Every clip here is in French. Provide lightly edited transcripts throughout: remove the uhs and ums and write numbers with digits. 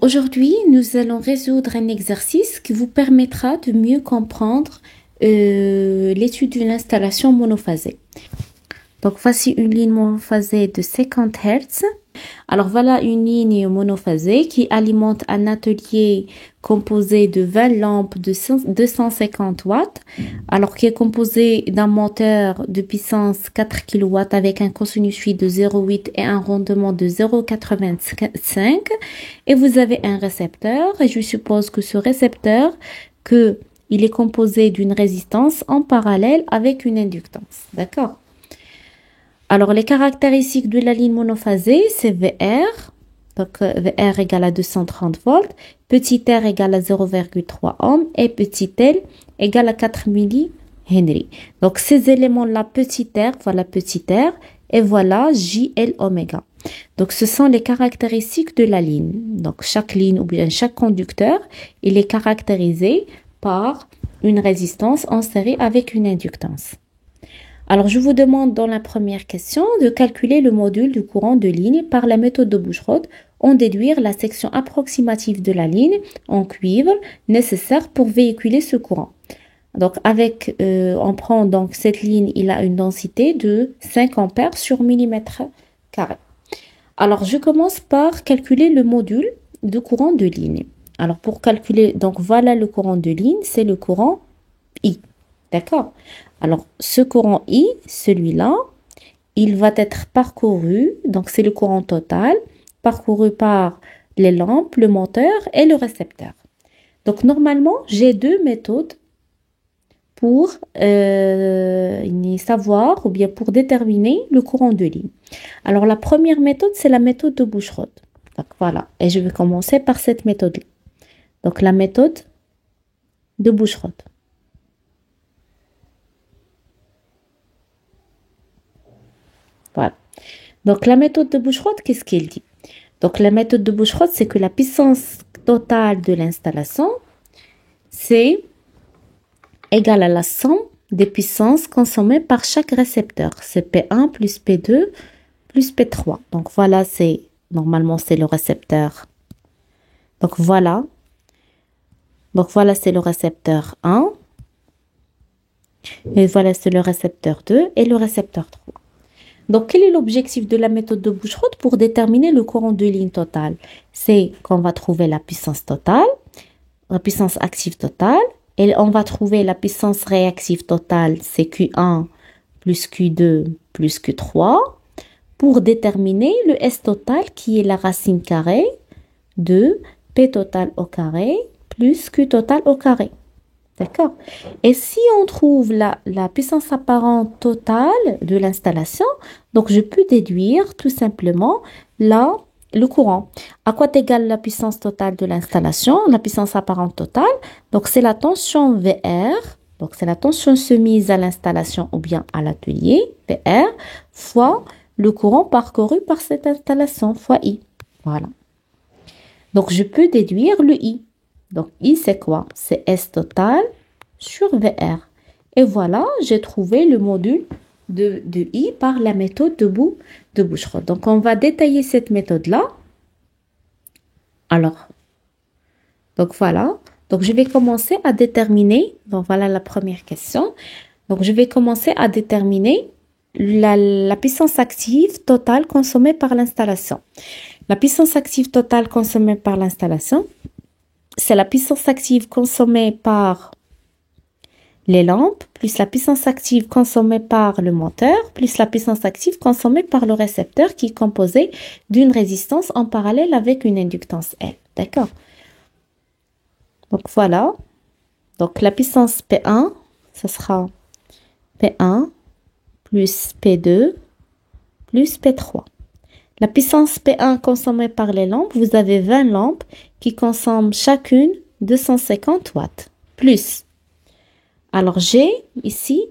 Aujourd'hui, nous allons résoudre un exercice qui vous permettra de mieux comprendre l'étude d'une installation monophasée. Donc, voici une ligne monophasée de 50 Hz. Alors, voilà une ligne monophasée qui alimente un atelier composé de 20 lampes de 250 watts, alors qui est composé d'un moteur de puissance 4 kW avec un cosinus phi de 0,8 et un rendement de 0,85. Et vous avez un récepteur, et je suppose que ce récepteur, il est composé d'une résistance en parallèle avec une inductance. D'accord? Alors, les caractéristiques de la ligne monophasée, c'est VR. Donc, VR égale à 230 volts, petit r égale à 0,3 ohm et petit l égale à 4 millihenry. Donc, ces éléments-là, petit r, voilà petit r, et voilà JL oméga. Donc, ce sont les caractéristiques de la ligne. Donc, chaque ligne ou bien chaque conducteur, il est caractérisé par une résistance en série avec une inductance. Alors, je vous demande dans la première question de calculer le module du courant de ligne par la méthode de Bush-Roth, en déduire la section approximative de la ligne en cuivre nécessaire pour véhiculer ce courant. Donc, on prend donc cette ligne, il a une densité de 5 ampères sur millimètre carré. Alors, je commence par calculer le module de courant de ligne. Alors, pour calculer, donc voilà le courant de ligne, c'est le courant I. D'accord? Alors, ce courant I, celui-là, il va être parcouru, donc c'est le courant total, parcouru par les lampes, le moteur et le récepteur. Donc, normalement, j'ai deux méthodes pour savoir ou bien pour déterminer le courant de ligne. Alors, la première méthode, c'est la méthode de Bush-Roth. Donc, voilà. Et je vais commencer par cette méthode-là. Donc, la méthode de Bush-Roth. Voilà. Donc, la méthode de Bush-Roth, qu'est-ce qu'elle dit? Donc, la méthode de Bush-Roth, c'est que la puissance totale de l'installation, c'est égal à la somme des puissances consommées par chaque récepteur. C'est P1 plus P2 plus P3. Donc, voilà, normalement, c'est le récepteur. Donc, voilà. Donc, voilà, c'est le récepteur 1. Et voilà, c'est le récepteur 2 et le récepteur 3. Donc, quel est l'objectif de la méthode de Bush-Roth pour déterminer le courant de ligne total? C'est qu'on va trouver la puissance totale, la puissance active totale, et on va trouver la puissance réactive totale, c'est Q1 plus Q2 plus Q3, pour déterminer le S total qui est la racine carrée de P total au carré plus Q total au carré. D'accord? Et si on trouve la puissance apparente totale de l'installation, donc je peux déduire tout simplement le courant. À quoi égale la puissance totale de l'installation? La puissance apparente totale, donc c'est la tension VR, donc c'est la tension soumise à l'installation ou bien à l'atelier, VR, fois le courant parcouru par cette installation, fois I. Voilà. Donc je peux déduire le I. Donc, I, c'est quoi? C'est S total sur VR. Et voilà, j'ai trouvé le module de I par la méthode de Bush-Roth. Donc, on va détailler cette méthode-là. Alors, donc voilà. Donc, je vais commencer à déterminer. Donc, voilà la première question. Donc, je vais commencer à déterminer la puissance active totale consommée par l'installation. La puissance active totale consommée par l'installation, c'est la puissance active consommée par les lampes, plus la puissance active consommée par le moteur, plus la puissance active consommée par le récepteur qui est composé d'une résistance en parallèle avec une inductance L. D'accord? Donc, voilà. Donc, la puissance P1, ce sera P1 plus P2 plus P3. La puissance P1 consommée par les lampes, vous avez 20 lampes qui consomment chacune 250 watts. Plus. Alors, j'ai ici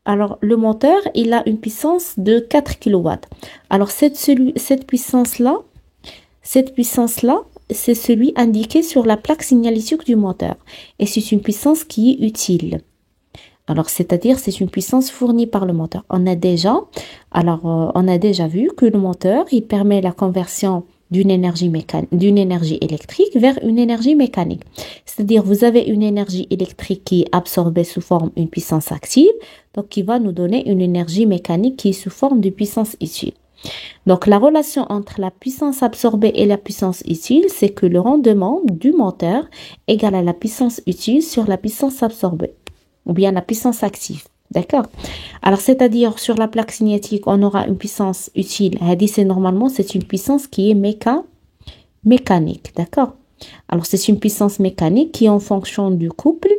alors le moteur, il a une puissance de 4 kW. Alors, cette puissance-là, c'est celui indiqué sur la plaque signalétique du moteur. Et c'est une puissance qui est utile. Alors, c'est-à-dire, c'est une puissance fournie par le moteur. On a déjà vu que le moteur, il permet la conversion d'une énergie électrique vers une énergie mécanique. C'est-à-dire, vous avez une énergie électrique qui est absorbée sous forme d'une puissance active, donc qui va nous donner une énergie mécanique qui est sous forme de puissance utile. Donc, la relation entre la puissance absorbée et la puissance utile, c'est que le rendement du moteur égale à la puissance utile sur la puissance absorbée, ou bien la puissance active. D'accord? Alors, c'est-à-dire, sur la plaque cinétique, on aura une puissance utile. Normalement, c'est une puissance qui est mécanique. D'accord? Alors, c'est une puissance mécanique qui est en fonction du couple.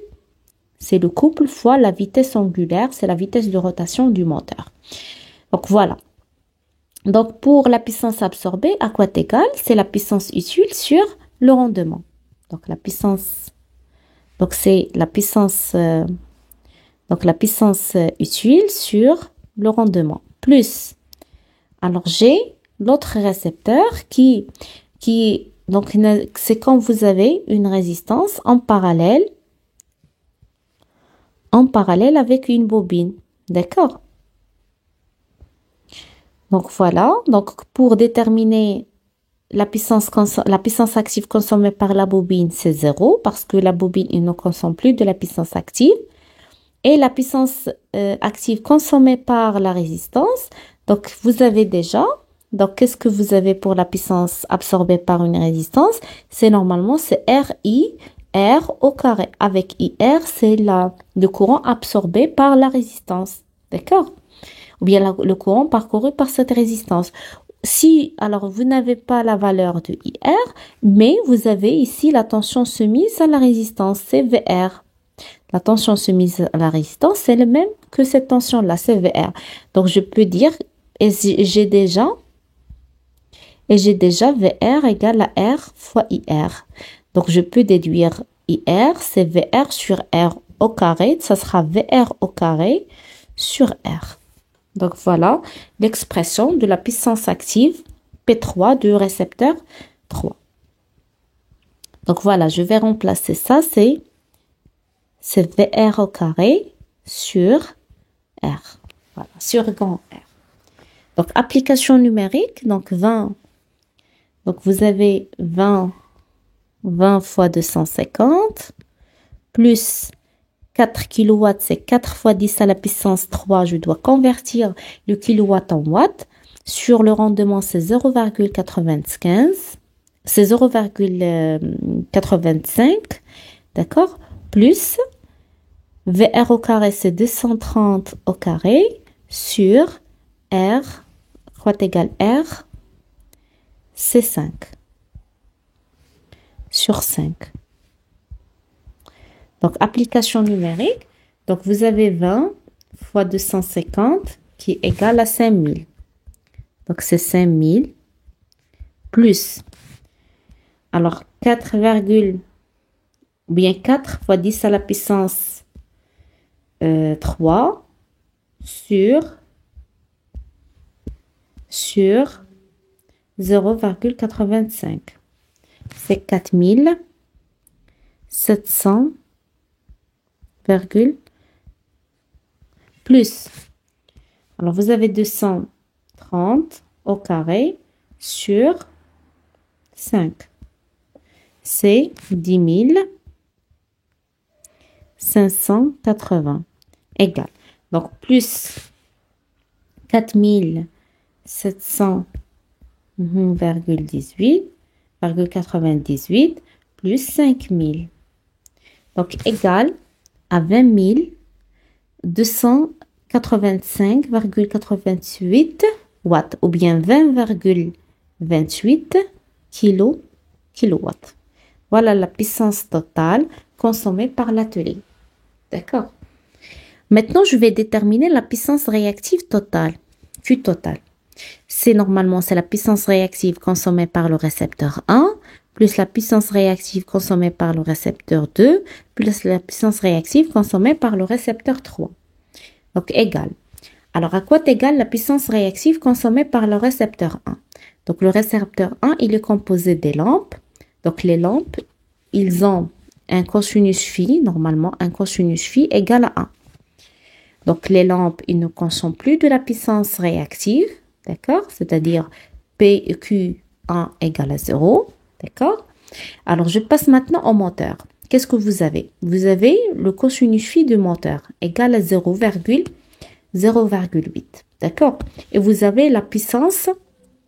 C'est le couple fois la vitesse angulaire, c'est la vitesse de rotation du moteur. Donc, voilà. Donc, pour la puissance absorbée, à quoi égale? C'est la puissance utile sur le rendement. Donc, c'est la puissance utile sur le rendement. Plus, alors j'ai l'autre récepteur donc c'est quand vous avez une résistance en parallèle avec une bobine. D'accord? Donc voilà, donc pour déterminer la puissance active consommée par la bobine, c'est 0 parce que la bobine il ne consomme plus de la puissance active. Et la puissance active consommée par la résistance, donc vous avez déjà, donc qu'est-ce que vous avez pour la puissance absorbée par une résistance? C'est RI, R au carré. Avec IR, c'est le courant absorbé par la résistance. D'accord? Ou bien le courant parcouru par cette résistance. Alors vous n'avez pas la valeur de IR, mais vous avez ici la tension soumise à la résistance, c'est VR. La tension soumise à la résistance, c'est le même que cette tension-là, c'est VR. Donc je peux dire, et j'ai déjà VR égale à R fois IR. Donc je peux déduire IR, c'est VR sur R au carré, ça sera VR au carré sur R. Donc voilà l'expression de la puissance active P3 du récepteur 3. Donc voilà, je vais remplacer ça, c'est VR au carré sur R. Voilà, sur grand R. Donc application numérique, donc 20. Donc vous avez 20 fois 250 plus 4 kW, c'est 4 fois 10 à la puissance 3. Je dois convertir le kilowatt en watts. Sur le rendement, c'est 0,95. C'est 0,85. D'accord? Plus VR au carré, c'est 230 au carré sur R, quoi égale R, c'est 5. Sur 5. Donc, application numérique. Donc, vous avez 20 fois 250 qui est égal à 5000. Donc, c'est 5000 plus. Alors, 4 fois 10 à la puissance 3 sur 0,85. C'est 4700 plus. Alors, vous avez 230 au carré sur 5. C'est 10 580 égal. Donc, plus 4700,98 plus 5000. Donc, égal à 20 285,88 watts ou bien 20,28 kilowatts. Voilà la puissance totale consommée par l'atelier. D'accord? Maintenant, je vais déterminer la puissance réactive totale, Q totale. C'est la puissance réactive consommée par le récepteur 1 plus la puissance réactive consommée par le récepteur 2 plus la puissance réactive consommée par le récepteur 3. Donc, égal. Alors, à quoi égale la puissance réactive consommée par le récepteur 1? Donc, le récepteur 1, il est composé des lampes. Donc, les lampes, ils ont un cosinus phi, normalement, un cosinus phi égal à 1. Donc, les lampes, ils ne consomment plus de la puissance réactive, d'accord? C'est-à-dire PQ 1 égale à 0. D'accord? Alors, je passe maintenant au moteur. Qu'est-ce que vous avez? Vous avez le cosinus phi du moteur égal à 0,8. D'accord? Et vous avez la puissance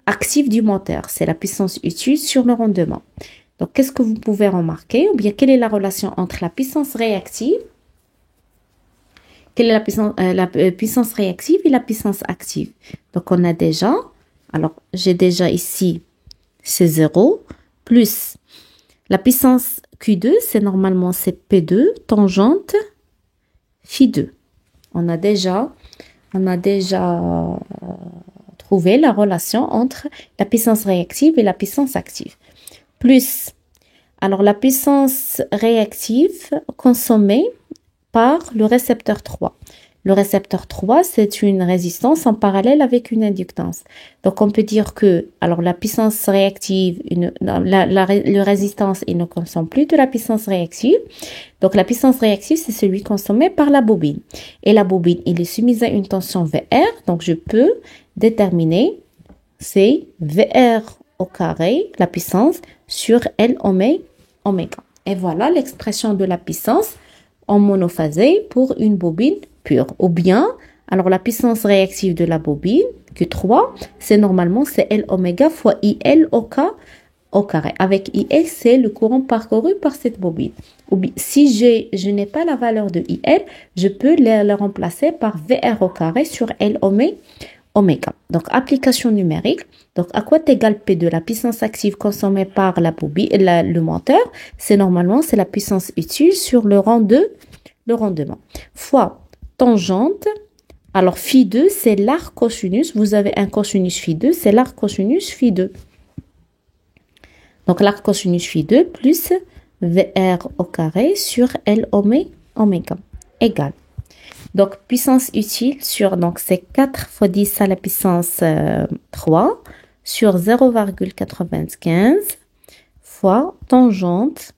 active du moteur. C'est la puissance utile sur le rendement. Donc, qu'est-ce que vous pouvez remarquer? Ou bien, quelle est la relation entre la puissance réactive? Quelle est la puissance réactive et la puissance active? Donc, on a déjà, alors j'ai déjà ici, c'est 0, plus la puissance Q2, c'est normalement c'est P2, tangente, phi2. On a déjà trouvé la relation entre la puissance réactive et la puissance active. Plus, alors la puissance réactive consommée par le récepteur 3. Le récepteur 3, c'est une résistance en parallèle avec une inductance. Donc, on peut dire que alors la puissance réactive, le résistance, il ne consomme plus de la puissance réactive. Donc, la puissance réactive, c'est celui consommé par la bobine. Et la bobine, il est soumise à une tension VR. Donc, je peux déterminer, c'est VR au carré, la puissance, sur L oméga. Et voilà l'expression de la puissance en monophasé pour une bobine pure. Ou bien, alors la puissance réactive de la bobine, Q3, c'est normalement c'est L oméga fois IL au carré. Avec IL, c'est le courant parcouru par cette bobine. Ou bien, si je n'ai pas la valeur de IL, je peux la remplacer par VR au carré sur L oméga. Donc, application numérique. Donc, à quoi égale P2? La puissance active consommée par la bobine, le moteur, c'est normalement, c'est la puissance utile sur le rendement. Fois tangente. Alors, phi2, c'est l'arc cosinus. Vous avez un cosinus phi2, c'est l'arc cosinus phi2. Donc, l'arc cosinus phi2 plus VR au carré sur L oméga égale. Donc, puissance utile sur, donc c'est 4 fois 10 à la puissance 3 sur 0,95 fois tangente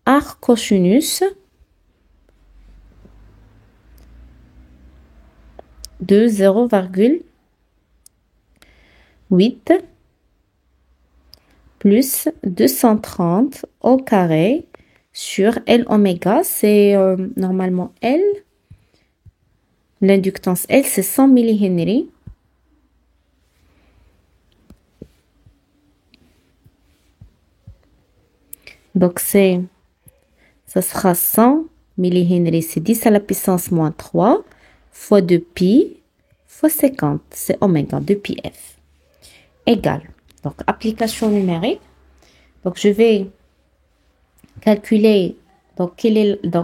arc cosinus de 0,8 plus 230 au carré sur L oméga, c'est normalement L. L'inductance L, c'est 100 millihenry. Donc, ça sera 100 millihenry, c'est 10 à la puissance moins 3 fois 2 pi fois 50, c'est oméga, 2 pi f, égale. Donc, application numérique. Donc, je vais calculer, donc,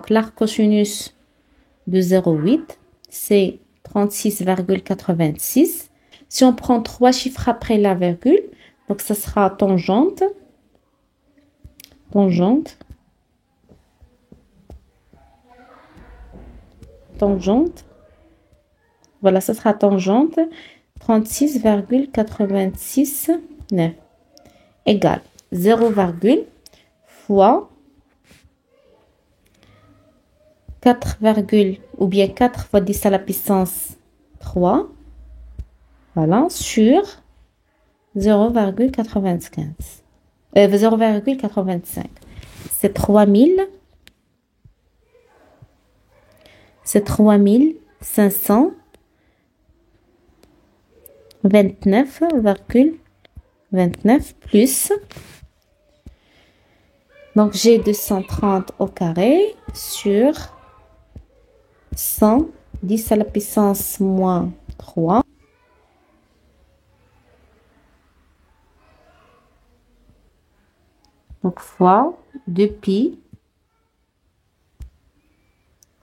l'arc cosinus de 0,8, c'est 36,86. Si on prend 3 chiffres après la virgule, donc ça sera tangente. Voilà, ça sera tangente 36,869 égale 0, fois 4, ou bien 4 fois 10 à la puissance 3, voilà, sur 0,95. 0,85. C'est 3529,29 plus. Donc, j'ai 230 au carré sur 100, 10 à la puissance moins 3. Donc, fois 2 pi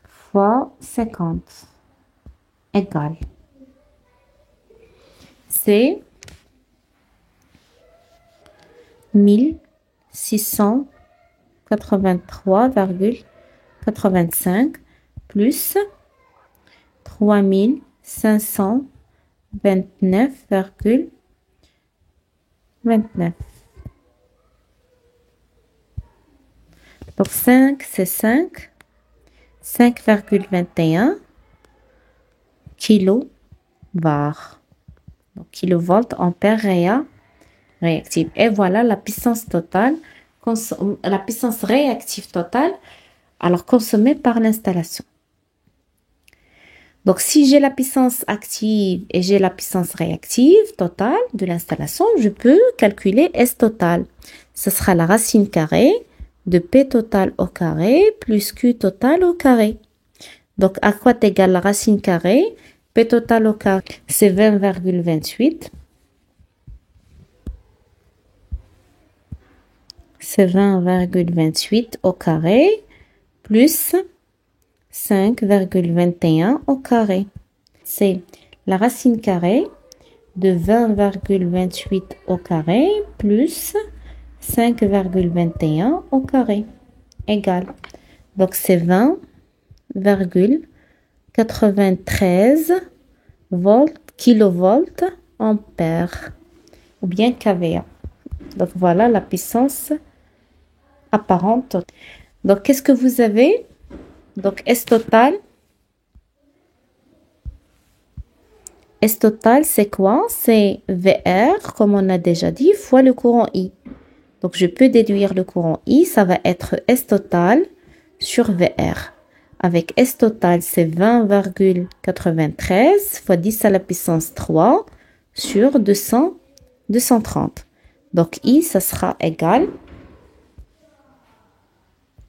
fois 50 égale. C'est 1683,85 plus 3529,29. Donc 5, c'est 5,21 kW. Donc kilovolt ampère réactive. Et voilà la puissance totale, la puissance réactive totale, alors consommée par l'installation. Donc, si j'ai la puissance active et j'ai la puissance réactive totale de l'installation, je peux calculer S total. Ce sera la racine carrée de P total au carré plus Q total au carré. Donc, à quoi est égale la racine carrée? P total au carré, c'est 20,28. C'est 20,28 au carré plus 5,21 au carré. C'est la racine carrée de 20,28 au carré plus 5,21 au carré égale. Donc, c'est 20,93 kilovolts ampères ou bien kVA. Donc, voilà la puissance apparente. Donc, qu'est-ce que vous avez? Donc, S total, c'est quoi? C'est VR, comme on a déjà dit, fois le courant I. Donc, je peux déduire le courant I, ça va être S total sur VR. Avec S total, c'est 20,93 fois 10 à la puissance 3 sur 230. Donc, I, ça sera égal.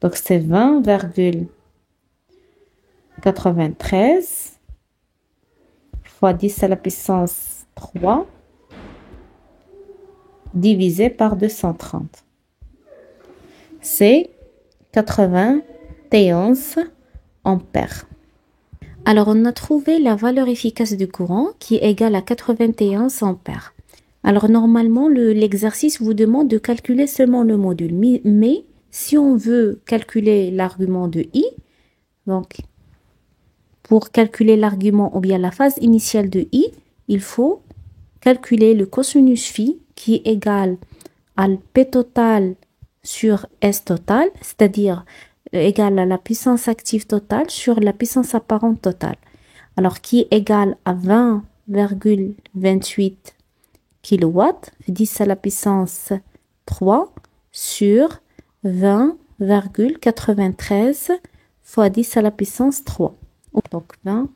Donc, c'est 20,93 fois 10 à la puissance 3 divisé par 230. C'est 91 ampères. Alors, on a trouvé la valeur efficace du courant qui est égale à 91 ampères. Alors, normalement, l'exercice vous demande de calculer seulement le module. Mais si on veut calculer l'argument de I, donc, pour calculer l'argument ou bien la phase initiale de I, il faut calculer le cosinus phi qui est égal à P total sur S total, c'est-à-dire égal à la puissance active totale sur la puissance apparente totale. Alors, qui est égal à 20,28 kW, 10 à la puissance 3 sur 20,93 fois 10 à la puissance 3. Donc, 20. Donc,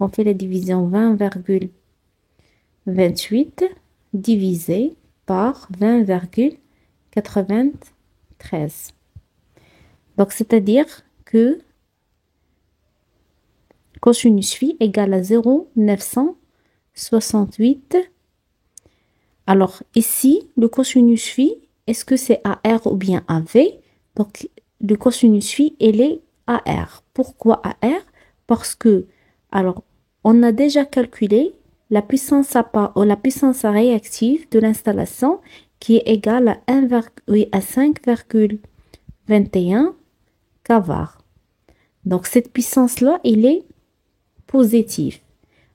on fait la division 20,28 divisé par 20,93. Donc, c'est-à-dire que cosinus phi égale à 0,968. Alors, ici, le cosinus phi, est-ce que c'est AR ou bien AV? Donc, le cosinus phi, il est AR. Pourquoi AR? Parce que, alors, on a déjà calculé la puissance réactive de l'installation qui est égale à 5,21 kVAR. Donc, cette puissance-là, elle est positive.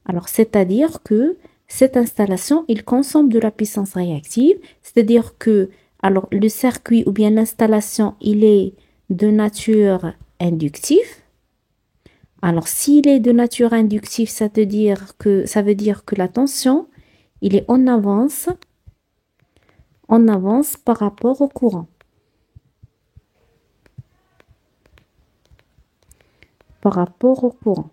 Alors, c'est-à-dire que cette installation, il consomme de la puissance réactive, c'est-à-dire que, alors, le circuit ou bien l'installation, il est de nature inductive. Alors, s'il est de nature inductive, ça veut dire que la tension, il est en avance par rapport au courant. Par rapport au courant.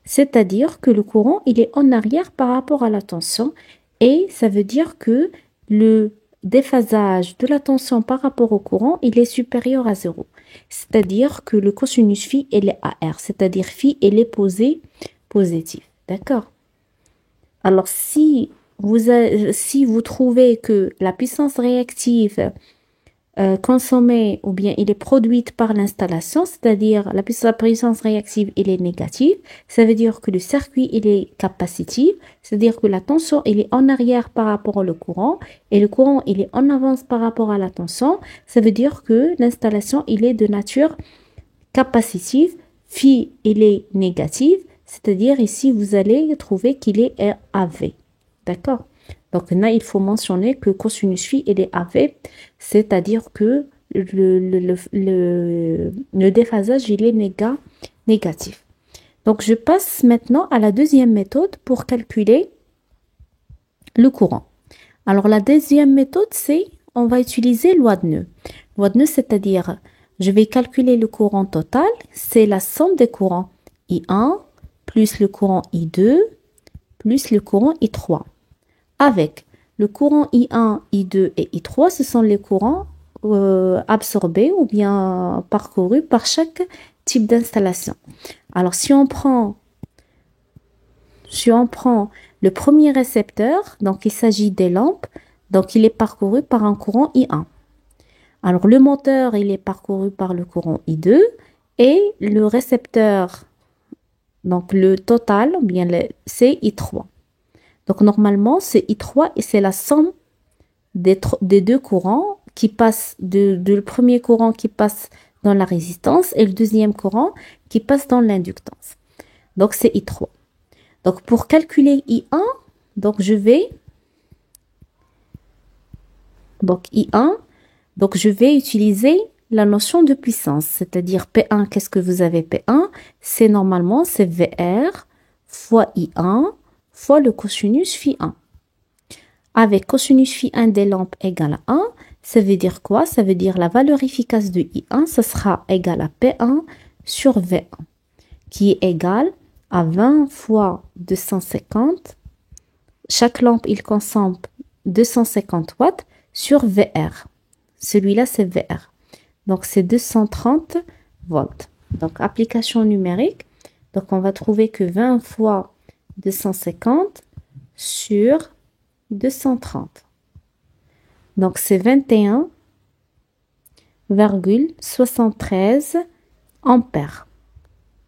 C'est-à-dire que le courant, il est en arrière par rapport à la tension et ça veut dire que le déphasage de la tension par rapport au courant, il est supérieur à 0. C'est-à-dire que le cosinus phi, il est AR, c'est-à-dire phi, il est positif. D'accord? Alors, si vous trouvez que la puissance réactive consommée ou bien il est produite par l'installation, c'est-à-dire la puissance réactive il est négative, ça veut dire que le circuit il est capacitif, c'est-à-dire que la tension il est en arrière par rapport au courant et le courant il est en avance par rapport à la tension, ça veut dire que l'installation il est de nature capacitive, phi il est négatif, c'est-à-dire ici vous allez trouver qu'il est AV. D'accord? Donc là, il faut mentionner que cosinus phi, il est AV, c'est-à-dire que le déphasage, il est négatif. Donc, je passe maintenant à la deuxième méthode pour calculer le courant. Alors, la deuxième méthode, c'est on va utiliser loi de nœud. Loi de nœud, c'est-à-dire, je vais calculer le courant total, c'est la somme des courants I1 plus le courant I2 plus le courant I3. Avec le courant I1, I2 et I3, ce sont les courants absorbés ou bien parcourus par chaque type d'installation. Alors, si on prend le premier récepteur, donc il s'agit des lampes, donc il est parcouru par un courant I1. Alors, le moteur, il est parcouru par le courant I2 et le récepteur, donc le total, bien c'est I3. Donc, normalement, c'est I3 et c'est la somme des deux courants qui passent, le premier courant qui passe dans la résistance et le deuxième courant qui passe dans l'inductance. Donc, c'est I3. Donc, pour calculer I1, donc je vais utiliser la notion de puissance, c'est-à-dire P1, qu'est-ce que vous avez P1? C'est normalement, c'est VR fois I1 fois le cosinus phi1. Avec cosinus phi1 des lampes égale à 1, ça veut dire quoi? Ça veut dire la valeur efficace de I1, ça sera égal à P1 sur V1, qui est égal à 20 fois 250. Chaque lampe, il consomme 250 watts sur VR. Celui-là, c'est VR. Donc, c'est 230 volts. Donc, application numérique. Donc, on va trouver que 20 fois 250 sur 230. Donc, c'est 21,73 ampères.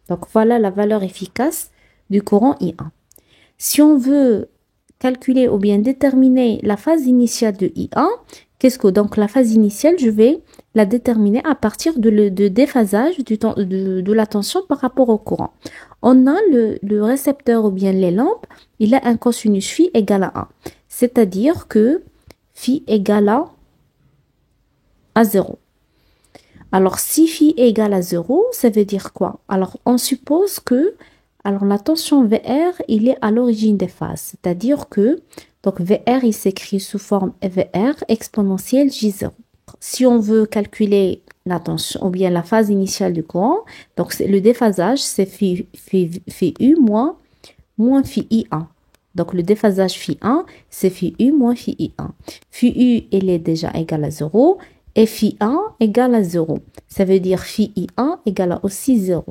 Donc, voilà la valeur efficace du courant I1. Si on veut calculer ou bien déterminer la phase initiale de I1, donc la phase initiale, je vais la déterminer à partir de déphasage de la tension par rapport au courant. On a le récepteur ou bien les lampes, il a un cosinus phi égal à 1. C'est-à-dire que phi égale à 0. Alors, si phi est égal à 0, ça veut dire quoi? Alors, on suppose que la tension VR, il est à l'origine des phases. C'est-à-dire que donc VR, il s'écrit sous forme VR exponentielle J0. Si on veut calculer la tension ou bien la phase initiale du courant, donc le déphasage, c'est phi U moins phi I1. Donc, le déphasage phi 1, c'est phi U moins phi I1. Phi U, il est déjà égal à 0 et phi 1 égale à 0. Ça veut dire phi I1 égale à aussi 0.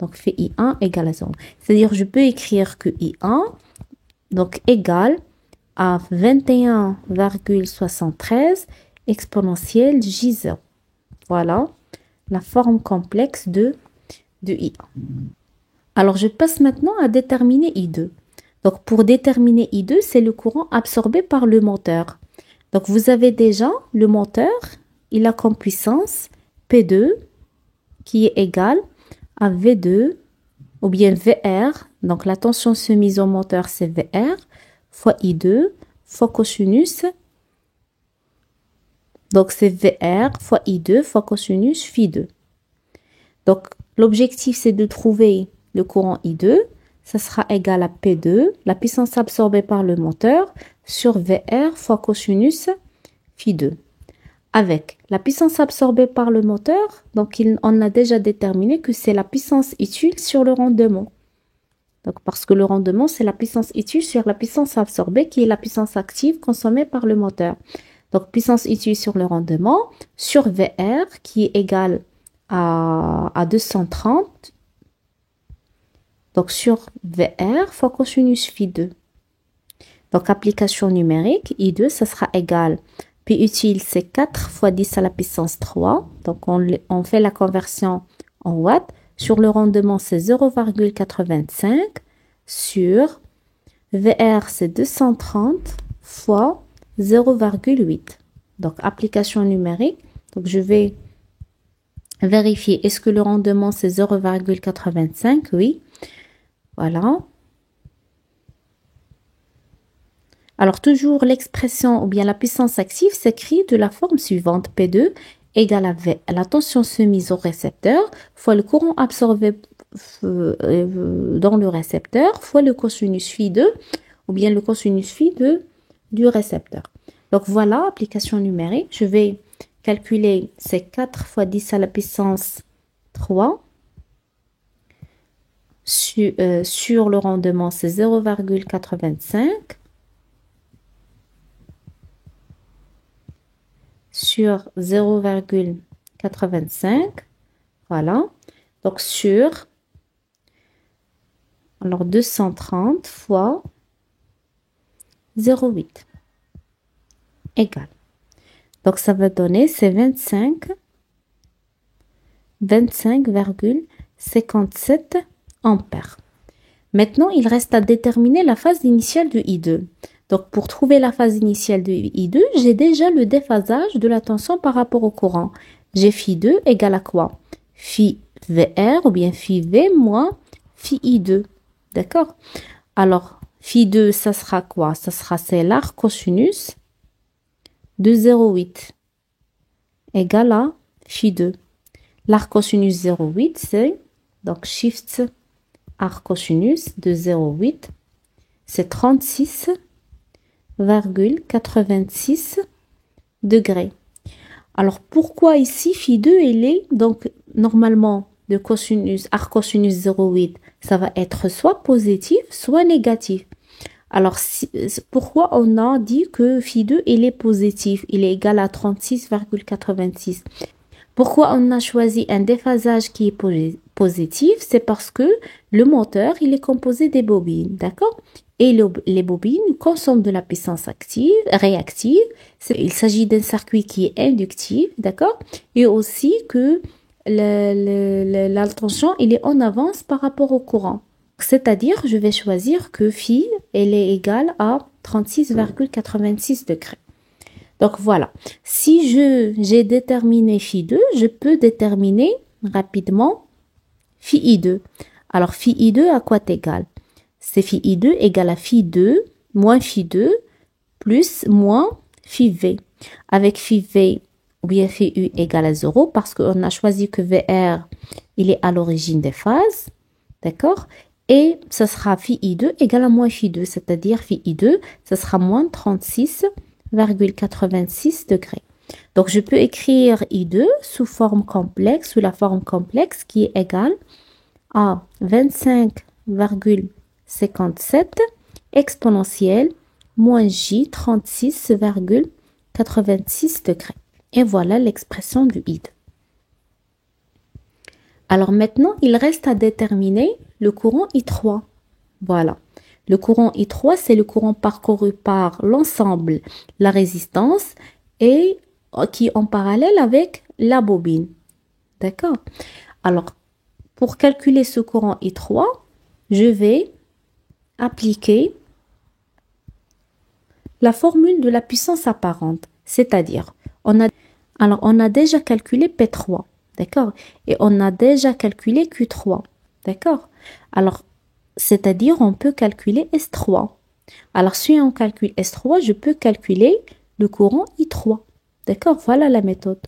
Donc, phi I1 égale à 0. C'est-à-dire, je peux écrire que I1 donc, égale à 21,73 exponentielle J0. Voilà la forme complexe de I1. Alors, je passe maintenant à déterminer I2. Donc, pour déterminer I2, c'est le courant absorbé par le moteur. Donc, vous avez déjà le moteur, il a comme puissance P2 qui est égal à V2 ou bien VR. Donc, la tension soumise au moteur, c'est VR fois I2 fois cosinus. Donc, c'est VR fois I2 fois cosinus phi2. Donc, l'objectif, c'est de trouver le courant I2. Ça sera égal à P2, la puissance absorbée par le moteur, sur VR fois cosinus phi2. Avec la puissance absorbée par le moteur, donc on a déjà déterminé que c'est la puissance utile sur le rendement. Donc, parce que le rendement, c'est la puissance utile sur la puissance absorbée, qui est la puissance active consommée par le moteur. Donc, puissance utile sur le rendement, sur VR, qui est égal à 230. Donc, sur VR fois cosinus phi2. Donc, application numérique, I2, ça sera égal. P utile, c'est 4 fois 10 à la puissance 3. Donc, on fait la conversion en watts. Sur le rendement, c'est 0,85 sur VR, c'est 230 fois 0,8. Donc, application numérique. Donc, je vais vérifier. Est-ce que le rendement, c'est 0,85? Oui. Voilà. Alors, toujours l'expression ou bien la puissance active s'écrit de la forme suivante. P2 égale à V, la tension soumise au récepteur, fois le courant absorbé dans le récepteur fois le cosinus phi2 ou bien le cosinus phi2 du récepteur. Donc voilà, application numérique. Je vais calculer ces 4 fois 10 à la puissance 3. Sur le rendement, c'est 0,85. Sur 0,85. Voilà. Donc sur, alors 230 fois 0,8 égale. Donc ça va donner, c'est 25,57 ampères. Maintenant, il reste à déterminer la phase initiale de I2. Donc, pour trouver la phase initiale de I2, j'ai déjà le déphasage de la tension par rapport au courant. J'ai phi2 égale à quoi? Phi VR ou bien phi V moins phi I2. D'accord? Alors, phi2, ça sera quoi? Ça sera, c'est l'arc cosinus de 0,8 égale à phi2. L'arc cosinus 0,8, c'est donc shift arc cosinus de 0,8, c'est 36,86 degrés. Alors pourquoi ici phi2 il est donc normalement de cosinus arc cosinus 0,8, ça va être soit positif soit négatif. Alors pourquoi on a dit que phi2 il est positif, il est égal à 36,86. Pourquoi on a choisi un déphasage qui est positif? C'est parce que le moteur, il est composé des bobines, d'accord? Et les bobines consomment de la puissance réactive. Il s'agit d'un circuit qui est inductif, d'accord? Et aussi que la tension, il est en avance par rapport au courant. C'est-à-dire, je vais choisir que phi, elle est égale à 36,86 degrés. Donc voilà, si j'ai déterminé phi2, je peux déterminer rapidement phi I2. Alors phi I2 à quoi égal? C'est phi I2 égale à phi2 moins phi2 plus moins phi V. Avec phi V ou bien phi U égale à 0 parce qu'on a choisi que VR, il est à l'origine des phases. D'accord? Et ça sera phi I2 égale à moins phi2, c'est-à-dire phi I2, ça sera moins 36,86 degrés. Donc, je peux écrire I2 sous la forme complexe qui est égale à 25,57 exponentielle moins J 36,86 degrés. Et voilà l'expression du I2. Alors maintenant, il reste à déterminer le courant I3. Voilà. Le courant I3, c'est le courant parcouru par l'ensemble, la résistance, et qui est en parallèle avec la bobine. D'accord? Alors, pour calculer ce courant I3, je vais appliquer la formule de la puissance apparente. C'est-à-dire, on a déjà calculé P3. D'accord? Et on a déjà calculé Q3. D'accord? Alors, c'est-à-dire, on peut calculer S3. Alors, si on calcule S3, je peux calculer le courant I3. D'accord? Voilà la méthode.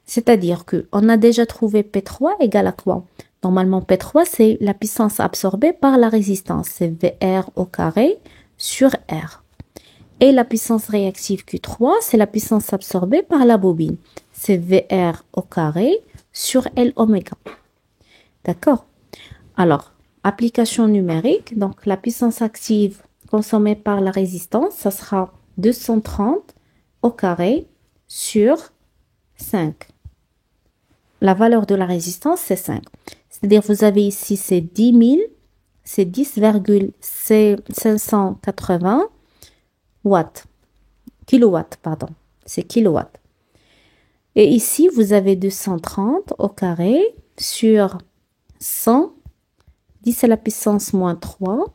C'est-à-dire qu'on a déjà trouvé P3 égale à quoi? Normalement, P3, c'est la puissance absorbée par la résistance. C'est VR au carré sur R. Et la puissance réactive Q3, c'est la puissance absorbée par la bobine. C'est VR au carré sur L oméga. D'accord? Alors, application numérique, donc la puissance active consommée par la résistance, ça sera 230 au carré sur 5. La valeur de la résistance, c'est 5. C'est-à-dire, vous avez ici, c'est 10 000, c'est 10,580 watts. Kilowatts, pardon. C'est kilowatts. Et ici, vous avez 230 au carré sur 100, 10 à la puissance moins 3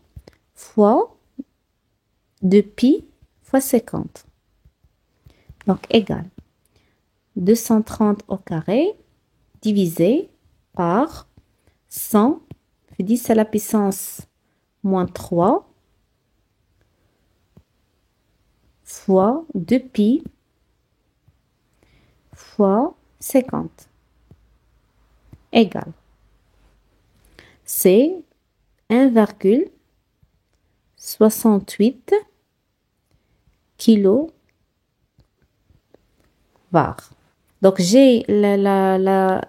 fois 2pi fois 50. Donc, égal 230 au carré divisé par 100, 10 à la puissance moins 3 fois 2pi fois 50 égale. c'est 1,68 kilo var. Donc, j'ai la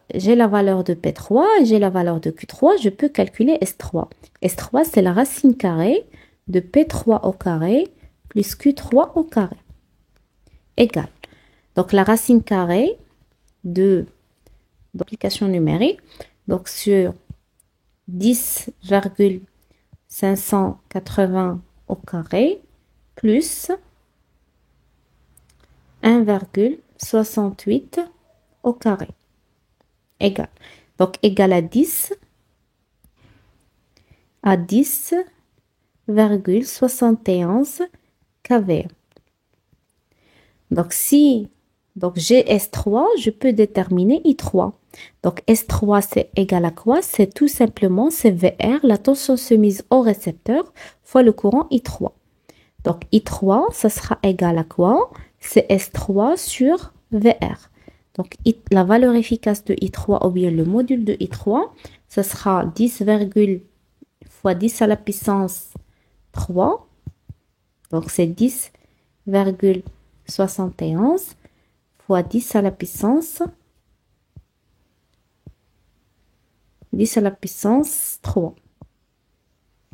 valeur de P3, j'ai la valeur de Q3, je peux calculer S3. S3, c'est la racine carrée de P3 au carré plus Q3 au carré. Égal. Donc, la racine carrée de l'application numérique, donc sur 10,580 au carré plus 1,68 au carré. Égal. Donc, égal à 10,71 kV. Donc, j'ai S3, je peux déterminer I3. Donc, S3, c'est égal à quoi? C'est tout simplement, c'est VR, la tension soumise au récepteur, fois le courant I3. Donc, I3, ça sera égal à quoi? C'est S3 sur VR. Donc, la valeur efficace de I3, ou bien le module de I3, ça sera 10, fois 10 à la puissance 3. Donc, c'est 10,71 fois 10 à la puissance 3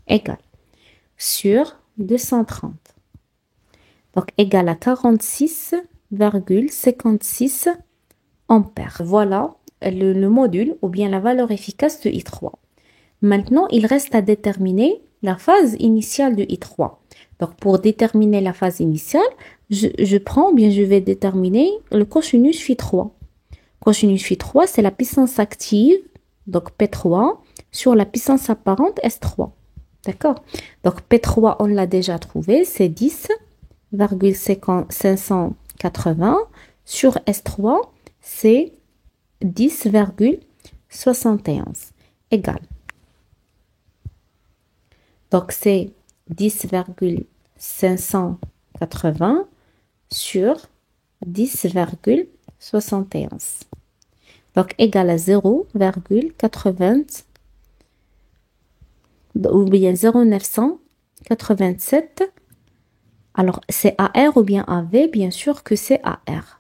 égale sur 230. Donc, égal à 46,56 ampères. Voilà le module ou bien la valeur efficace de I3. Maintenant, il reste à déterminer la phase initiale de I3. Donc, pour déterminer la phase initiale, je vais déterminer le cosinus phi3. Cosinus phi3, c'est la puissance active, donc P3, sur la puissance apparente S3. D'accord? Donc, P3, on l'a déjà trouvé, c'est 10,580 sur S3, c'est 10,71 égale. Donc, c'est 10,580 sur 10,71. Donc, égal à 0,80 ou bien 0,987. Alors, c'est AR ou bien AV? Bien sûr que c'est AR.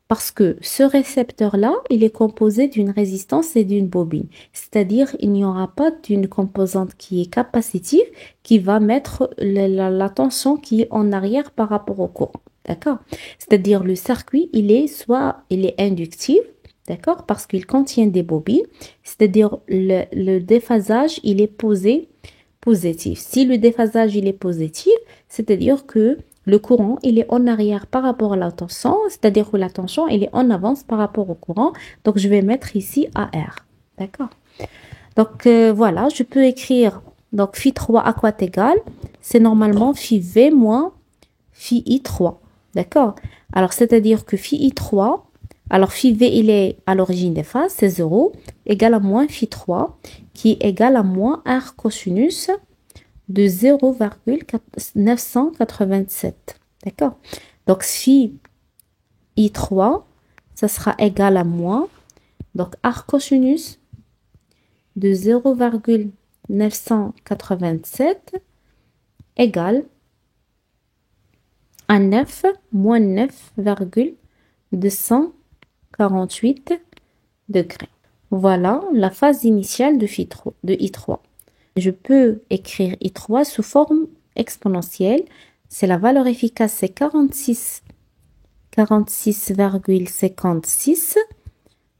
Parce que ce récepteur-là, il est composé d'une résistance et d'une bobine. C'est-à-dire, il n'y aura pas d'une composante qui est capacitive qui va mettre la tension qui est en arrière par rapport au courant. D'accord? C'est-à-dire, le circuit, il est inductif, d'accord? Parce qu'il contient des bobines. C'est-à-dire, le déphasage, il est positif. Si le déphasage, il est positif, c'est-à-dire que le courant, il est en arrière par rapport à la tension, c'est-à-dire que la tension, il est en avance par rapport au courant. Donc, je vais mettre ici AR. D'accord? Donc, voilà, je peux écrire, donc, phi3 à quoi égal? C'est normalement phi V moins phi I3. D'accord? Alors, c'est-à-dire que phi I3, alors phi V, il est à l'origine des phases, c'est 0, égal à moins phi 3, qui est égal à moins R cosinus de 0,987. D'accord? Donc, phi I3, ça sera égal à moins, donc arc cosinus de 0,987 égale à 9 moins 9,248 degrés. Voilà la phase initiale de I3. Je peux écrire I3 sous forme exponentielle. C'est la valeur efficace, c'est 46,56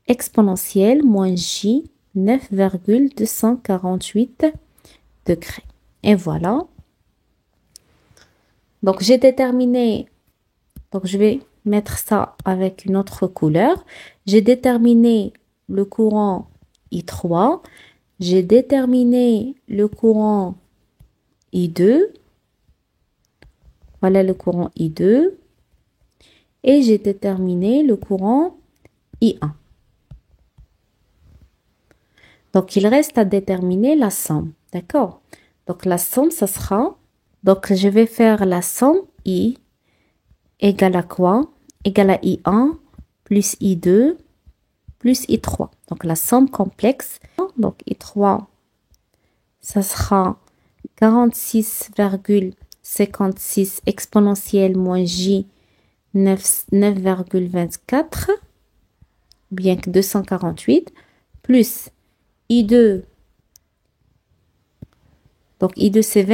exponentielle moins J 9,248 degrés. Et voilà. Donc, j'ai déterminé, donc je vais mettre ça avec une autre couleur. J'ai déterminé le courant I3. J'ai déterminé le courant I2. Voilà le courant I2. Et j'ai déterminé le courant I1. Donc, il reste à déterminer la somme. D'accord? Donc, la somme, ça sera... Donc, je vais faire la somme I égale à quoi? Égale à I1 plus I2 plus I3. Donc, la somme complexe. Donc, I3 ça sera 46,56 exponentielle moins j 9,24, bien que 248, plus I2, donc I2 c'est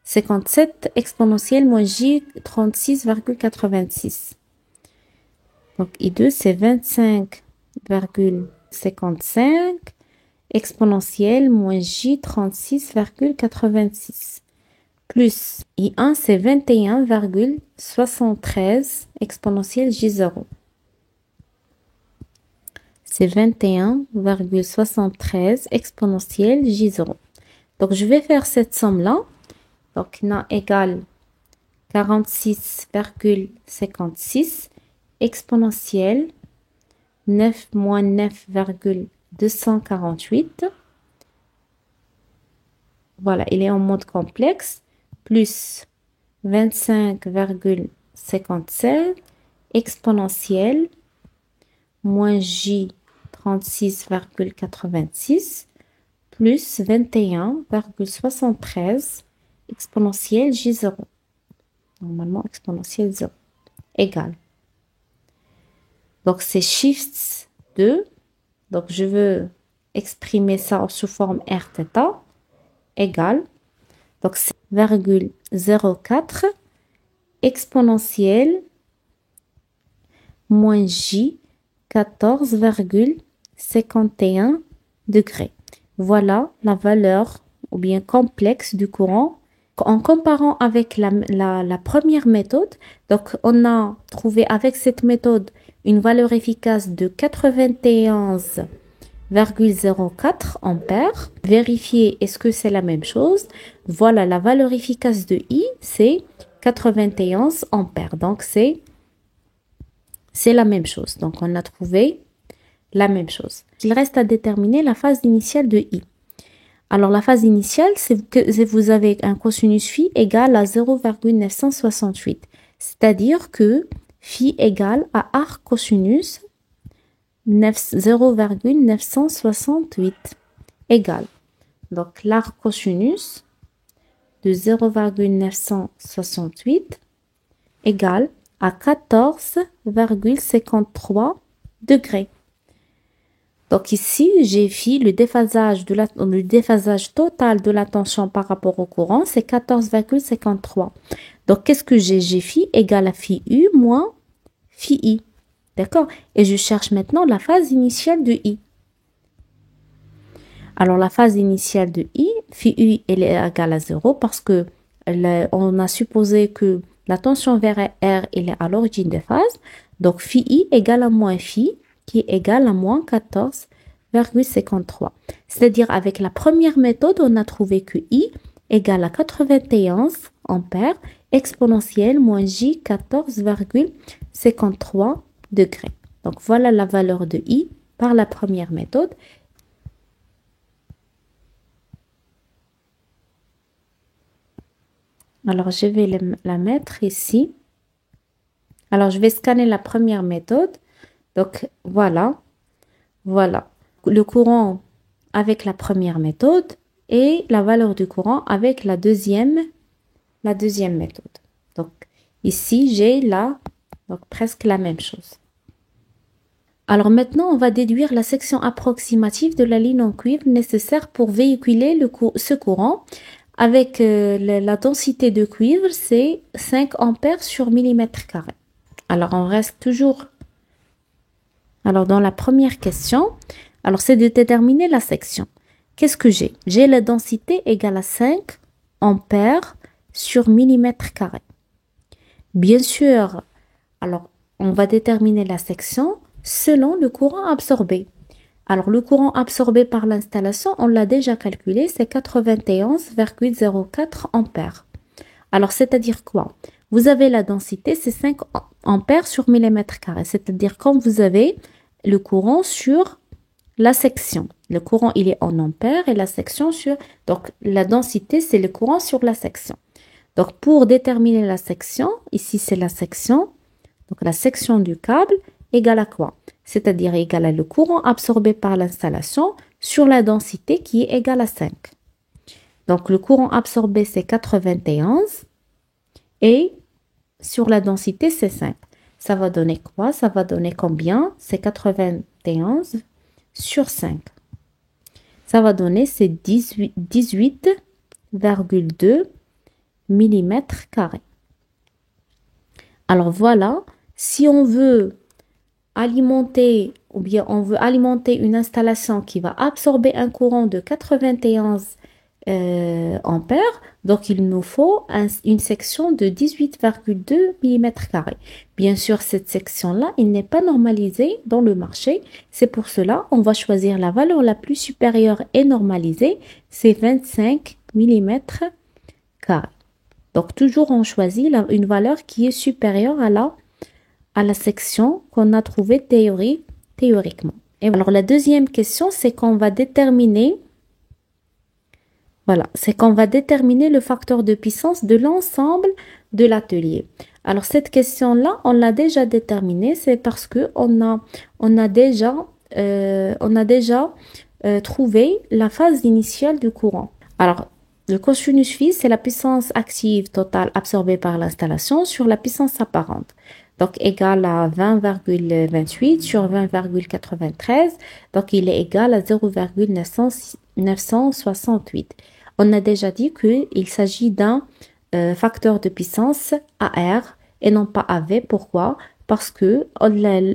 57 exponentielle moins j 36,86. Donc I2 c'est 25,55 exponentielle moins j 36,86. Plus I1 c'est 21,73 exponentielle j0. C'est 21,73 exponentielle j0. Donc, je vais faire cette somme-là. Donc, na égale 46,56 exponentielle 9 moins 9,248. Voilà, il est en mode complexe. Plus 25,57 exponentielle moins j 36,86 plus 21,73 exponentielle j0. Normalement, exponentielle 0 égale. Donc, c'est shift 2. Donc, je veux exprimer ça sous forme rθ égale. Donc, c'est 0,04 exponentielle moins j 14,51 degrés. Voilà la valeur ou bien complexe du courant. En comparant avec la première méthode, donc on a trouvé avec cette méthode une valeur efficace de 91,04 ampères. Vérifiez est-ce que c'est la même chose. Voilà la valeur efficace de I, c'est 91 ampères. Donc c'est la même chose. Donc on a trouvé la même chose. Il reste à déterminer la phase initiale de I. Alors la phase initiale, c'est que vous avez un cosinus phi égal à 0,968. C'est-à-dire que phi égale à arc cosinus 0,968 égale. Donc l'arc cosinus de 0,968 égale à 14,53 degrés. Donc ici, j'ai fait le déphasage total de la tension par rapport au courant, c'est 14,53. Donc qu'est-ce que j'ai? J'ai phi égale à phi U moins phi I. D'accord? Et je cherche maintenant la phase initiale de I. Alors la phase initiale de I, phi U, elle est égale à 0 parce que on a supposé que la tension vers R, elle est à l'origine des phases. Donc phi I égale à moins phi, qui est égal à moins 14,53. C'est-à-dire avec la première méthode, on a trouvé que I égale à 91 ampères exponentielle moins J 14,53 degrés. Donc voilà la valeur de I par la première méthode. Alors je vais la mettre ici. Alors je vais scanner la première méthode. Donc voilà, voilà le courant avec la première méthode et la valeur du courant avec la deuxième méthode. Donc ici j'ai là donc presque la même chose. Alors maintenant on va déduire la section approximative de la ligne en cuivre nécessaire pour véhiculer ce courant. Avec la densité de cuivre, c'est 5 ampères sur millimètre carré. Alors on reste toujours. Alors, dans la première question, alors c'est de déterminer la section. Qu'est-ce que j'ai? J'ai la densité égale à 5 ampères sur millimètre carré. Bien sûr, alors on va déterminer la section selon le courant absorbé. Alors, le courant absorbé par l'installation, on l'a déjà calculé, c'est 91,04 ampères. Alors, c'est-à-dire quoi? Vous avez la densité, c'est 5 ampères sur millimètre carré. C'est-à-dire quand vous avez le courant sur la section. Le courant, il est en ampères et la section sur... Donc, la densité, c'est le courant sur la section. Donc, pour déterminer la section, ici, c'est la section. Donc, la section du câble égale à quoi? C'est-à-dire égale à le courant absorbé par l'installation sur la densité qui est égale à 5. Donc, le courant absorbé, c'est 91 et sur la densité, c'est 5. Ça va donner quoi? Ça va donner combien? C'est 91 sur 5. Ça va donner, c'est 18,2 mm². Alors voilà, si on veut alimenter ou bien on veut alimenter une installation qui va absorber un courant de 91 ampères, donc il nous faut une section de 18,2 mm². Bien sûr, cette section-là, il n'est pas normalisée dans le marché. C'est pour cela, on va choisir la valeur la plus supérieure et normalisée, c'est 25 mm². Donc toujours, on choisit une valeur qui est supérieure à la section qu'on a trouvée théoriquement. Et alors, la deuxième question, c'est qu'on va déterminer le facteur de puissance de l'ensemble de l'atelier. Alors, cette question-là, on l'a déjà déterminée, c'est parce que on a déjà trouvé la phase initiale du courant. Alors, le cosinus phi, c'est la puissance active totale absorbée par l'installation sur la puissance apparente. Donc, égal à 20,28 sur 20,93. Donc, il est égal à 0,968. On a déjà dit qu'il s'agit d'un facteur de puissance AR et non pas AV. Pourquoi? Parce que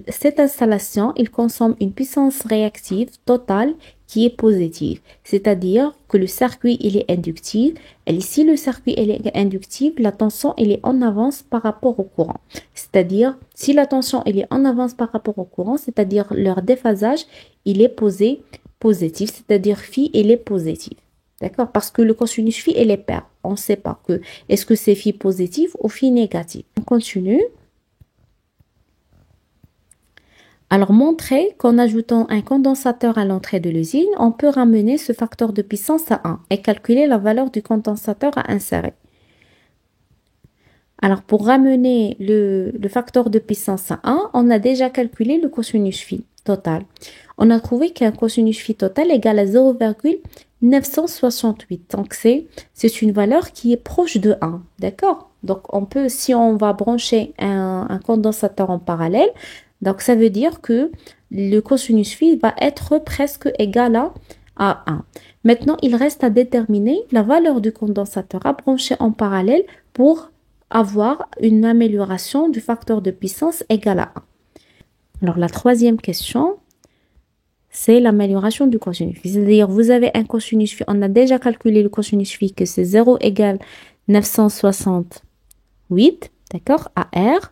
cette installation, il consomme une puissance réactive totale qui est positive. C'est-à-dire que le circuit, il est inductif. Et ici, le circuit, il est inductif, la tension, elle est en avance par rapport au courant. C'est-à-dire, si la tension, elle est en avance par rapport au courant, c'est-à-dire leur déphasage, il est positif. C'est-à-dire phi, il est positif. D'accord? Parce que le cosinus phi, il est pair. On ne sait pas est-ce que c'est phi positif ou phi négatif. On continue. Alors, montrer qu'en ajoutant un condensateur à l'entrée de l'usine, on peut ramener ce facteur de puissance à 1 et calculer la valeur du condensateur à insérer. Alors, pour ramener le facteur de puissance à 1, on a déjà calculé le cosinus phi total. On a trouvé qu'un cosinus phi total égale à 0,968. Donc, c'est une valeur qui est proche de 1. D'accord? Donc, si on va brancher un condensateur en parallèle, donc ça veut dire que le cosinus phi va être presque égal à 1. Maintenant, il reste à déterminer la valeur du condensateur à brancher en parallèle pour avoir une amélioration du facteur de puissance égal à 1. Alors, la troisième question, c'est l'amélioration du cosinus phi. C'est-à-dire, vous avez un cosinus phi, on a déjà calculé le cosinus phi que c'est 0 égale 968, d'accord, à R,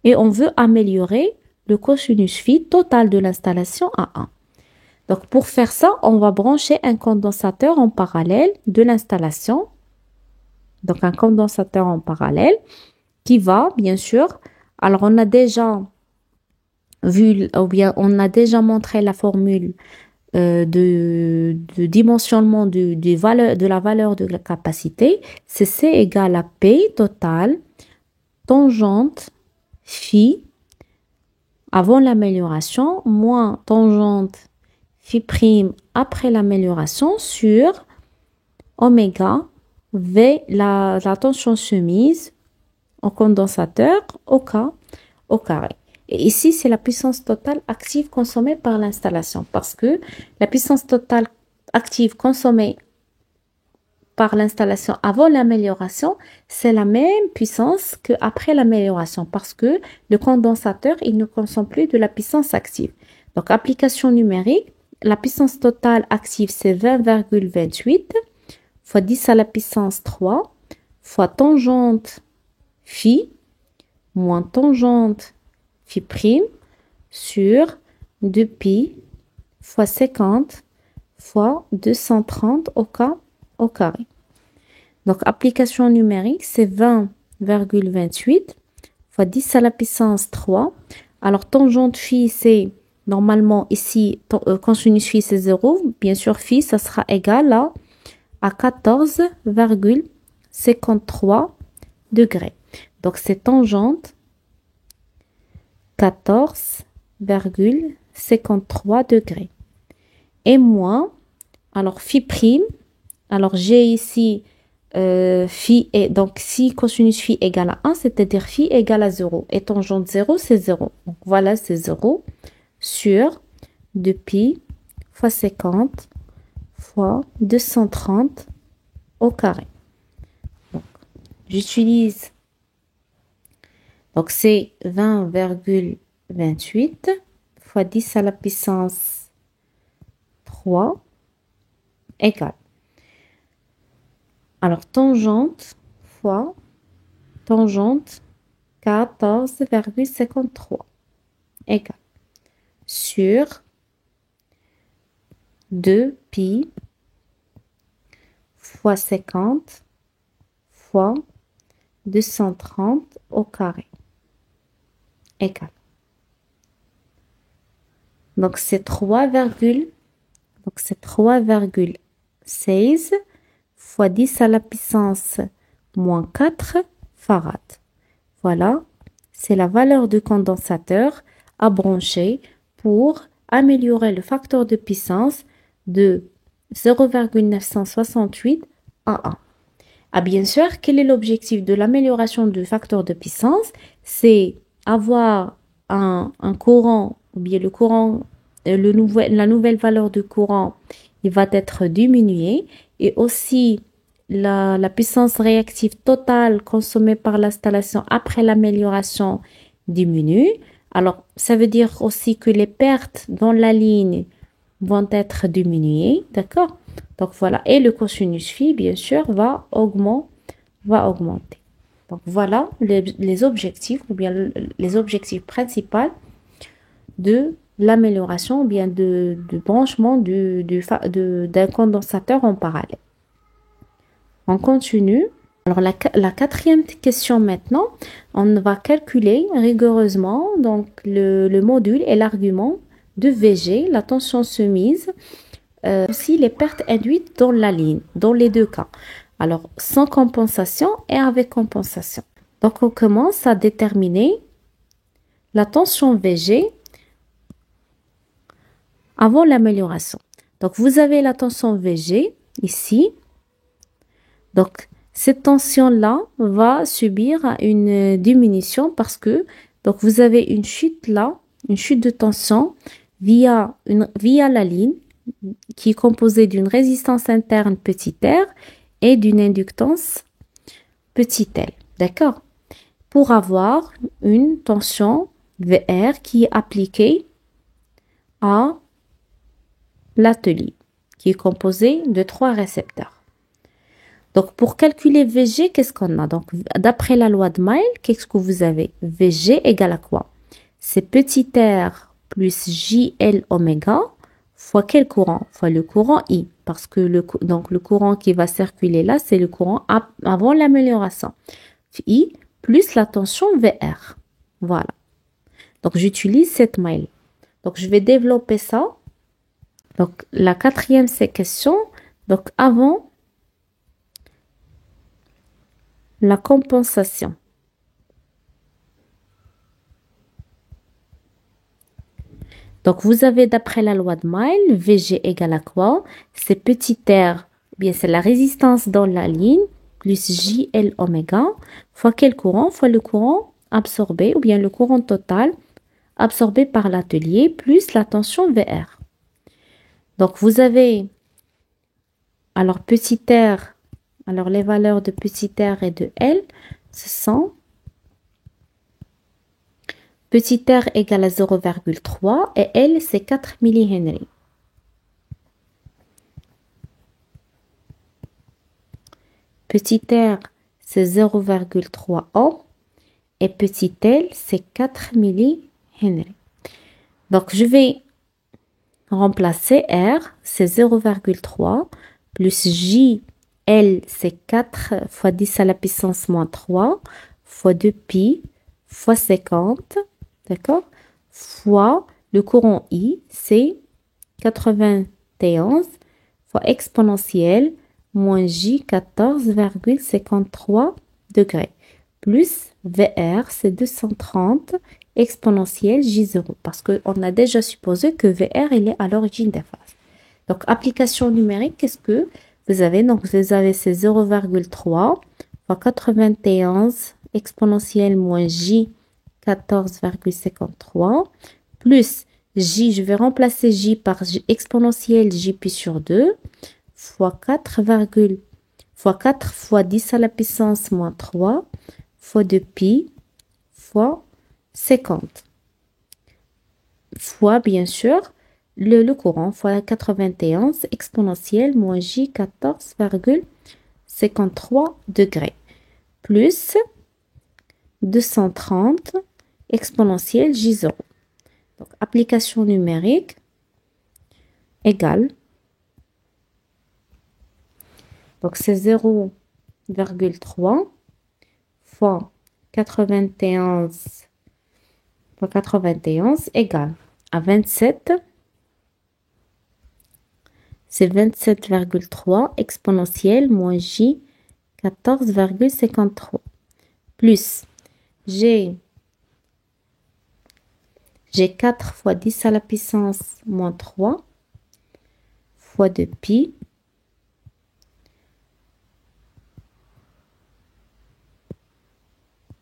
et on veut améliorer le cosinus phi total de l'installation à 1. Donc, pour faire ça, on va brancher un condensateur en parallèle de l'installation. Donc, un condensateur en parallèle qui va, bien sûr, alors on a déjà vu, ou bien on a déjà montré la formule de dimensionnement de la valeur de la capacité. C'est C égale à P total, tangente, phi, avant l'amélioration, moins tangente phi prime après l'amélioration sur oméga V, la tension soumise au condensateur au carré. Et ici, c'est la puissance totale active consommée par l'installation parce que la puissance totale active consommée par l'installation avant l'amélioration, c'est la même puissance qu'après l'amélioration parce que le condensateur, il ne consomme plus de la puissance active. Donc, application numérique, la puissance totale active, c'est 20,28 fois 10 à la puissance 3 fois tangente phi moins tangente phi prime sur 2pi fois 50 fois 230 au carré. Donc, application numérique, c'est 20,28 fois 10 à la puissance 3. Alors, tangente phi, c'est normalement ici, cosinus phi, c'est 0. Bien sûr, phi, ça sera égal à 14,53 degrés. Donc, c'est tangente 14,53 degrés. et moins, alors phi prime, alors j'ai ici phi, et donc si cosinus phi égale à 1, c'est-à-dire phi égale à 0. Et tangente 0, c'est 0. Donc voilà, c'est 0 sur 2pi fois 50 fois 230 au carré. Donc, j'utilise, donc c'est 20,28 fois 10 à la puissance 3 égale. Alors, tangente fois tangente 14,53 égale sur 2pi fois 50 fois 230 au carré égale. Donc, c'est 3,16 fois 10 à la puissance moins 4 farad. Voilà, c'est la valeur du condensateur à brancher pour améliorer le facteur de puissance de 0,968 à 1. Ah, bien sûr, quel est l'objectif de l'amélioration du facteur de puissance? C'est avoir un courant, ou bien le courant, la nouvelle valeur du courant, il va être diminué, et aussi la puissance réactive totale consommée par l'installation après l'amélioration diminue. Alors, ça veut dire aussi que les pertes dans la ligne vont être diminuées, d'accord? Donc voilà, et le cosinus phi, bien sûr, va augmenter. Donc voilà les objectifs, ou bien les objectifs principaux de l'amélioration, ou bien du branchement d'un condensateur en parallèle. On continue. Alors la quatrième question maintenant, on va calculer rigoureusement donc le module et l'argument de VG, la tension soumise, aussi les pertes induites dans la ligne, dans les deux cas. Alors sans compensation et avec compensation. Donc on commence à déterminer la tension VG avant l'amélioration. Donc vous avez la tension VG ici. Donc cette tension-là va subir une diminution parce que donc vous avez une chute là, une chute de tension via la ligne qui est composée d'une résistance interne petit r et d'une inductance petit l. D'accord? Pour avoir une tension VR qui est appliquée à l'atelier, qui est composé de 3 récepteurs. Donc, pour calculer VG, qu'est-ce qu'on a? Donc, d'après la loi de Mail, qu'est-ce que vous avez? VG égale à quoi? C'est petit r plus JL oméga fois quel courant? Fois le courant I. Parce que le courant qui va circuler là, c'est le courant avant l'amélioration. I plus la tension VR. Voilà. Donc, j'utilise cette Mail. Donc, je vais développer ça. Donc, la quatrième, c'est question. Donc, avant la compensation. Donc, vous avez d'après la loi de Mail, VG égale à quoi? C'est petit r, bien c'est la résistance dans la ligne, plus JL oméga, fois quel courant? Fois le courant absorbé, ou bien le courant total absorbé par l'atelier, plus la tension VR. Donc, vous avez, alors petit r, alors les valeurs de petit r et de L, ce sont petit r égale à 0,3 et L, c'est 4 millihenry. Petit r, c'est 0,3 ohm et petit L, c'est 4 millihenry. Donc, je vais remplacer R, c'est 0,3 plus J, L, c'est 4 fois 10 à la puissance moins 3 fois 2pi fois 50, d'accord, fois le courant I, c'est 91 fois exponentielle moins J 14,53 degrés plus VR, c'est 230 exponentielle J0 parce qu'on a déjà supposé que VR il est à l'origine des phases. Donc, application numérique, qu'est-ce que vous avez? Donc, vous avez ces 0,3 fois 91 exponentielle moins j 14,53 plus j, je vais remplacer j par exponentielle j pi sur 2 fois 4 fois 10 à la puissance moins 3 fois 2 pi fois 50 fois bien sûr le courant fois 91 exponentielle moins j 14,53 degrés plus 230 exponentielle j0. Donc, application numérique égale. Donc, c'est 0,3 fois 91 fois 91 égale à 27. C'est 27,3 exponentielle moins j 14,53 plus j'ai 4 fois 10 à la puissance moins 3 fois 2 pi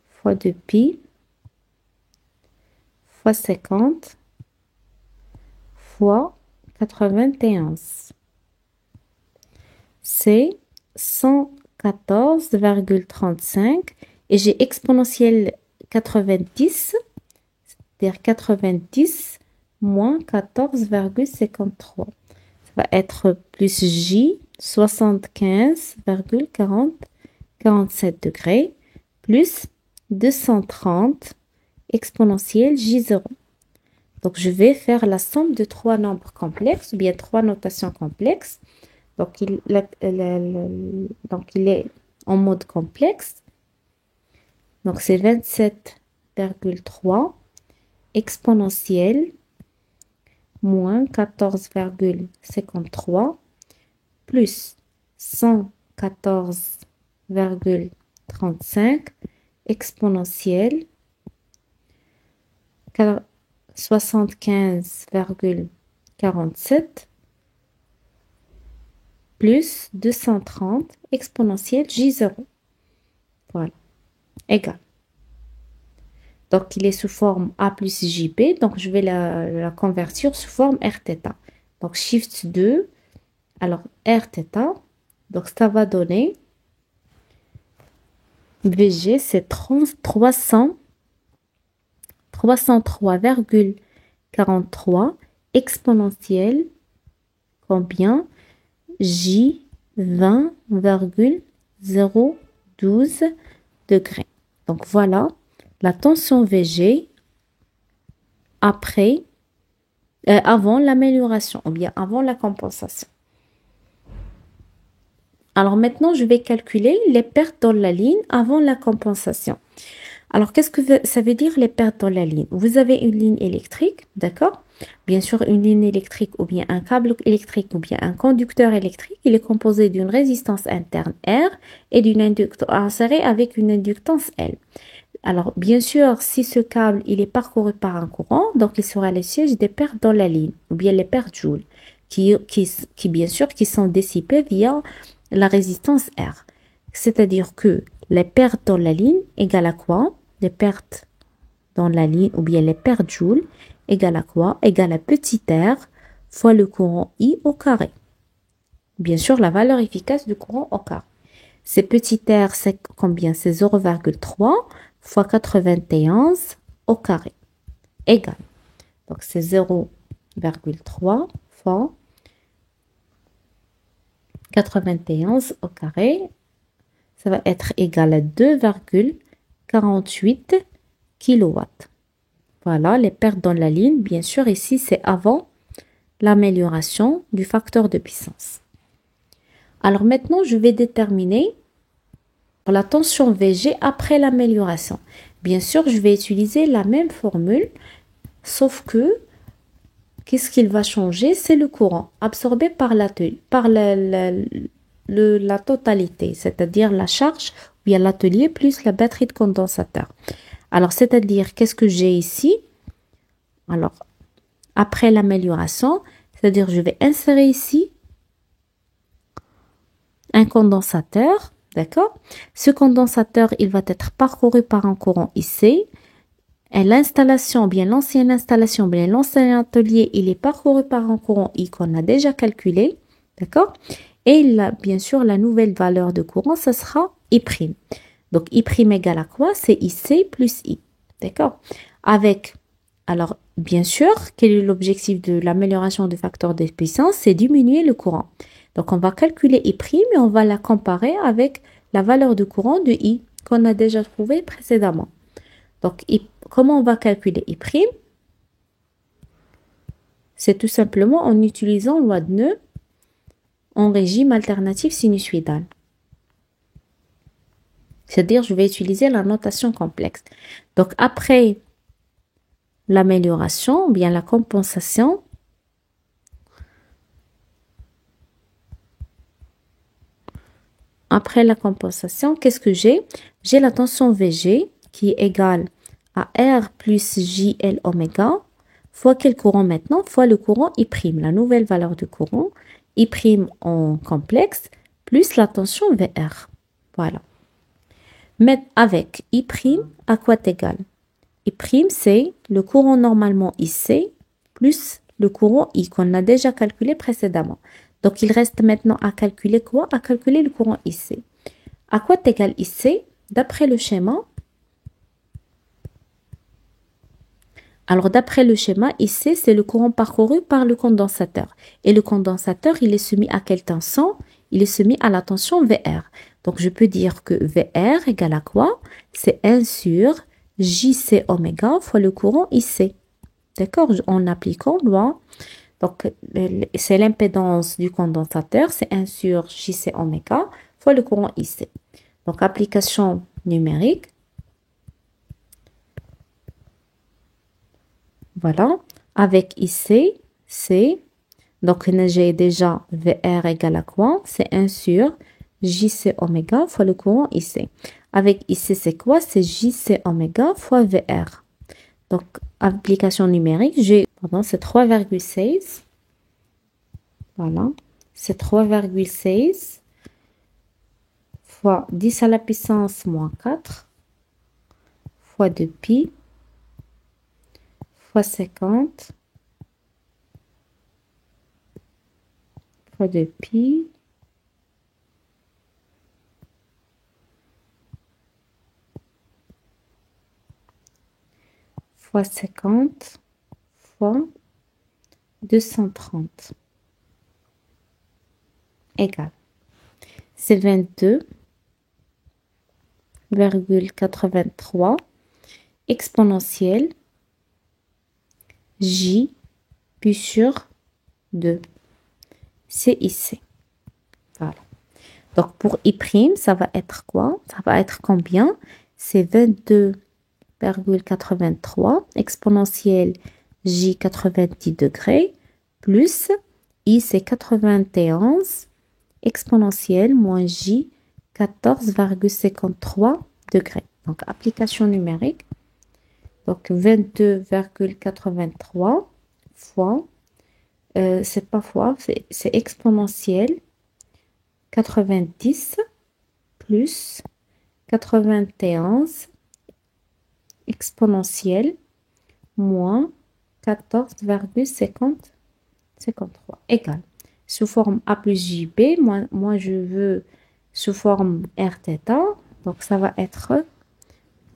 fois 2 pi fois 50 fois 91. C'est 114,35 et j'ai exponentielle 90, c'est-à-dire 90 moins 14,53. Ça va être plus j 75,47 degrés plus 230 exponentielle j0. Donc, je vais faire la somme de trois nombres complexes, ou bien trois notations complexes. Donc, il est en mode complexe. Donc, c'est 27,3 exponentielle moins 14,53 plus 114,35 exponentielle 75,47 plus 230 exponentielle j0. Voilà. Égal. Donc, il est sous forme a plus jb. Donc, je vais la convertir sous forme rθ. Donc, shift 2. Alors, rθ. Donc, ça va donner VG, c'est 303,43 exponentielle combien? J 20,012 degrés. Donc voilà la tension VG avant l'amélioration ou bien avant la compensation. Alors maintenant, je vais calculer les pertes dans la ligne avant la compensation. Alors, qu'est-ce que ça veut dire les pertes dans la ligne? Vous avez une ligne électrique, d'accord? Bien sûr, une ligne électrique ou bien un câble électrique ou bien un conducteur électrique, il est composé d'une résistance interne R et d'une inductance insérée avec une inductance L. Alors, bien sûr, si ce câble il est parcouru par un courant, donc il sera le siège des pertes dans la ligne ou bien les pertes Joule qui bien sûr, qui sont dissipées via la résistance R. C'est-à-dire que les pertes dans la ligne égale à quoi? Les pertes dans la ligne ou bien les pertes Joule égale à quoi? Égale à petit r fois le courant I au carré. Bien sûr, la valeur efficace du courant au carré. C'est petit r, c'est combien? C'est 0,3 fois 91 au carré. Égal. Donc, c'est 0,3 fois 91 au carré. Ça va être égal à 2,48 kW. Voilà, les pertes dans la ligne. Bien sûr, ici, c'est avant l'amélioration du facteur de puissance. Alors maintenant, je vais déterminer la tension VG après l'amélioration. Bien sûr, je vais utiliser la même formule, sauf que, qu'est-ce qu'il va changer? C'est le courant absorbé par la totalité, c'est-à-dire la charge via l'atelier plus la batterie de condensateur. Alors, c'est-à-dire, qu'est-ce que j'ai ici? Alors, après l'amélioration, C'est-à-dire, je vais insérer ici un condensateur, d'accord? Ce condensateur, il va être parcouru par un courant IC. Et l'installation, bien l'ancienne installation, bien l'ancien atelier, il est parcouru par un courant I qu'on a déjà calculé, d'accord? Et là, bien sûr, la nouvelle valeur de courant, ce sera I'. Donc, I' égale à quoi? C'est IC plus I, d'accord? Avec, alors, bien sûr, quel est l'objectif de l'amélioration du facteur de puissance? C'est diminuer le courant. Donc, on va calculer I' et on va la comparer avec la valeur de courant de I qu'on a déjà trouvé précédemment. Donc, comment on va calculer I'? C'est tout simplement en utilisant loi de nœud en régime alternatif sinusoïdal. C'est-à-dire, je vais utiliser la notation complexe. Donc, après l'amélioration, bien la compensation, après la compensation, qu'est-ce que j'ai? J'ai la tension VG qui est égale à R plus JL oméga fois quel courant maintenant? Fois le courant I', la nouvelle valeur de courant, I' en complexe, plus la tension VR. Voilà. Mais avec I' à quoi égal? I', c'est le courant normalement IC plus le courant I qu'on a déjà calculé précédemment. Donc, il reste maintenant à calculer quoi? À calculer le courant IC. À quoi égal IC? D'après le schéma. Alors, d'après le schéma, IC, c'est le courant parcouru par le condensateur. Et le condensateur, il est soumis à quelle tension? Il est soumis à la tension VR. Donc, je peux dire que VR égale à quoi? C'est 1 sur JC oméga fois le courant IC. D'accord? En appliquant loi. Donc, c'est l'impédance du condensateur, c'est 1 sur JC oméga fois le courant IC. Donc, application numérique. Voilà. Avec IC, c'est, donc j'ai déjà VR égale à quoi? C'est 1 sur JC oméga fois le courant IC. Avec IC, c'est quoi? C'est JC oméga fois VR. Donc, application numérique, c'est 3,16. Voilà. C'est 3,16 fois 10 à la puissance moins 4 fois 2 pi fois 50 fois 2 pi fois 50 fois 230 égale. C'est 22,83 exponentielle J pi sur 2. C'est ici. Voilà. Donc, pour I', ça va être quoi? Ça va être combien? C'est 22,83 exponentielle J 90 degrés plus I, c'est 91 exponentielle moins J 14,53 degrés. Donc, application numérique. Donc, 22,83 fois, c'est pas fois, c'est exponentielle 90 plus 91 exponentielle moins 14,53 égale. Sous forme A plus JB, moi je veux sous forme Rθ, donc ça va être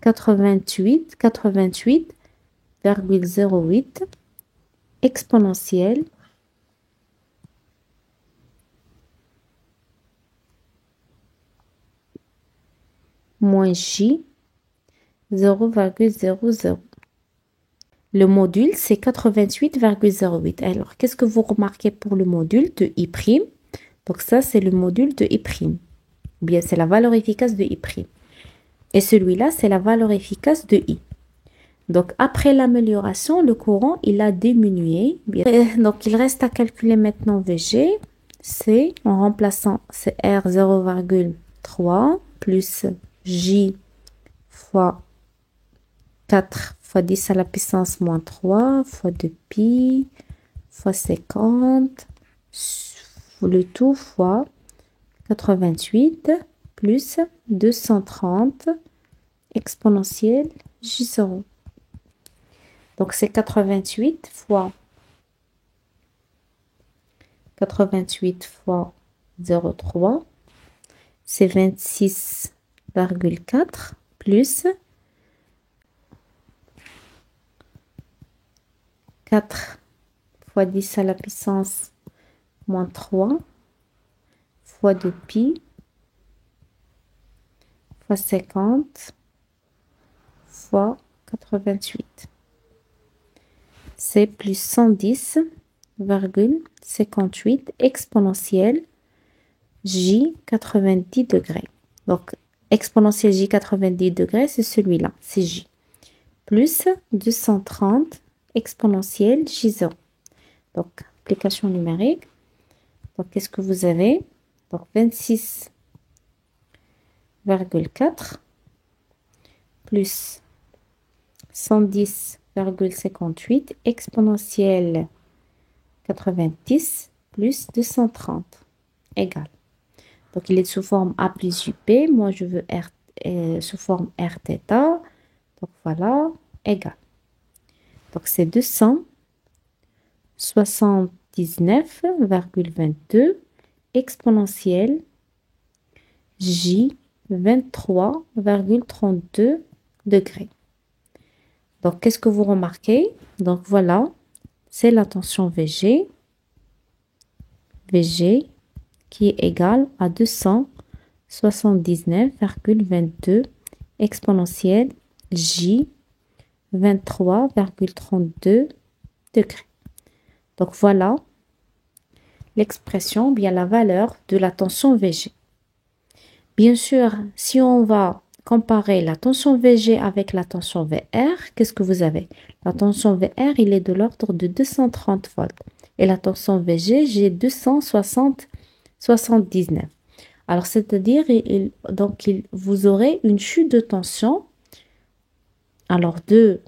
88,08 exponentielle moins J 0,00. Le module, c'est 88,08. Alors, qu'est-ce que vous remarquez pour le module de I'? Donc, ça, c'est le module de I'. Ou bien, c'est la valeur efficace de I'. Et celui-là, c'est la valeur efficace de I. Donc, après l'amélioration, le courant, il a diminué. Donc, il reste à calculer maintenant VG. C'est, en remplaçant, c'est R 0,3 plus J fois 4 fois 10 à la puissance moins 3 fois 2 pi fois 50, le tout fois 88 plus 230 exponentielle J0. Donc, c'est 88 fois 0,3, c'est 26,4 plus 4 fois 10 à la puissance moins 3 fois 2 pi fois 50 fois 88. C'est plus 110,58 exponentielle J 90 degrés. Donc, exponentielle J 90 degrés, c'est celui-là, c'est J. Plus 230 exponentielle J0. Donc, application numérique. Donc, qu'est-ce que vous avez? Donc, 26,4 plus 110,58 exponentielle 90 plus 230 égale. Donc, il est sous forme A plus UP. Moi, je veux R sous forme R θ. Donc, voilà, égale. Donc, c'est 279,22 exponentielle J 23,32 degrés. Donc, qu'est-ce que vous remarquez? Donc, voilà, c'est la tension VG. VG qui est égale à 279,22 exponentielle J 23,32 degrés. Donc, voilà l'expression, bien la valeur de la tension VG. Bien sûr, si on va comparer la tension VG avec la tension VR, qu'est-ce que vous avez? La tension VR, il est de l'ordre de 230 volts. Et la tension VG, j'ai 279. Alors, c'est-à-dire, vous aurez une chute de tension de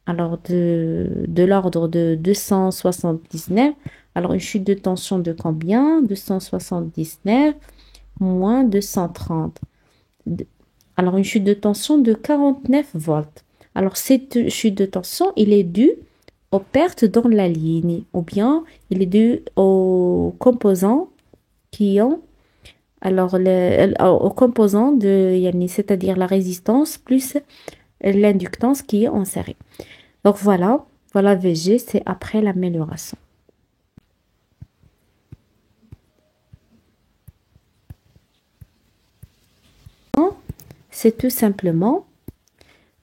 l'ordre de 279. Alors, une chute de tension de combien? 279 moins 230. Alors, une chute de tension de 49 volts. Alors, cette chute de tension, il est due aux pertes dans la ligne, ou bien il est dû aux composants qui ont, aux composants c'est-à-dire la résistance plus l'inductance qui est en série. Donc, voilà VG, c'est après l'amélioration. C'est tout simplement,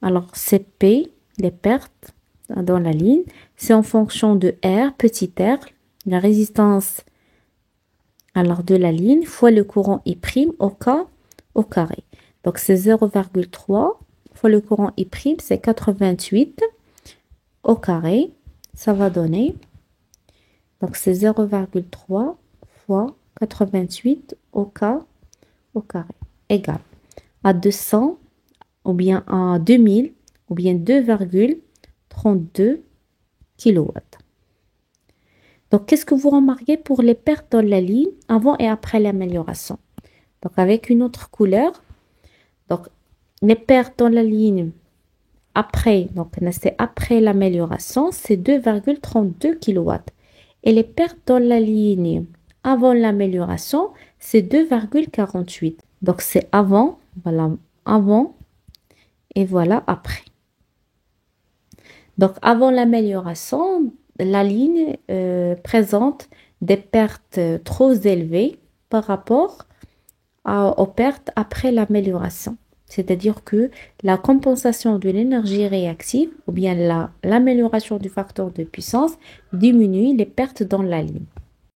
alors c'est P, les pertes dans la ligne, c'est en fonction de R, petit r, la résistance de la ligne, fois le courant I' au carré. Donc c'est 0,3 fois le courant I', c'est 88 au carré, ça va donner, donc c'est 0,3 fois 88 au carré, égal à 200 ou bien à 2000 ou bien 2,32 kW. Donc, qu'est-ce que vous remarquez pour les pertes dans la ligne avant et après l'amélioration? Donc, avec une autre couleur, donc les pertes dans la ligne après, donc c'est après l'amélioration, c'est 2,32 kW. Et les pertes dans la ligne avant l'amélioration, c'est 2,48. Donc, c'est avant, voilà, avant et voilà après. Donc, avant l'amélioration, la ligne présente des pertes trop élevées par rapport aux pertes après l'amélioration. C'est-à-dire que la compensation de l'énergie réactive ou bien l'amélioration du facteur de puissance diminue les pertes dans la ligne.